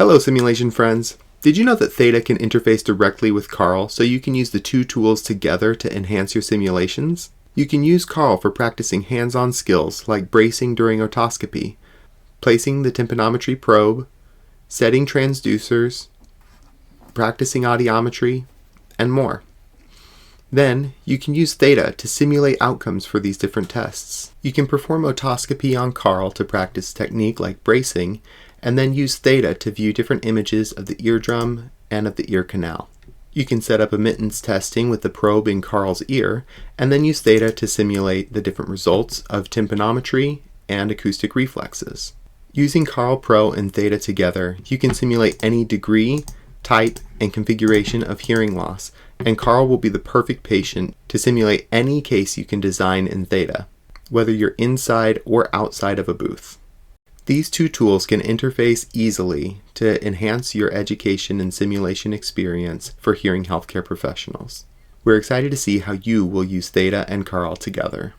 Hello simulation friends! Did you know that Theta can interface directly with CARL so you can use the two tools together to enhance your simulations? You can use CARL for practicing hands-on skills like bracing during otoscopy, placing the tympanometry probe, setting transducers, practicing audiometry, and more. Then, you can use Theta to simulate outcomes for these different tests. You can perform otoscopy on CARL to practice technique like bracing, and then use Theta to view different images of the eardrum and of the ear canal. You can set up emittance testing with the probe in CARL's ear, and then use Theta to simulate the different results of tympanometry and acoustic reflexes. Using CARL Pro and Theta together, you can simulate any degree, type, and configuration of hearing loss, and CARL will be the perfect patient to simulate any case you can design in Theta, whether you're inside or outside of a booth. These two tools can interface easily to enhance your education and simulation experience for hearing healthcare professionals. We're excited to see how you will use Theta and CARL together.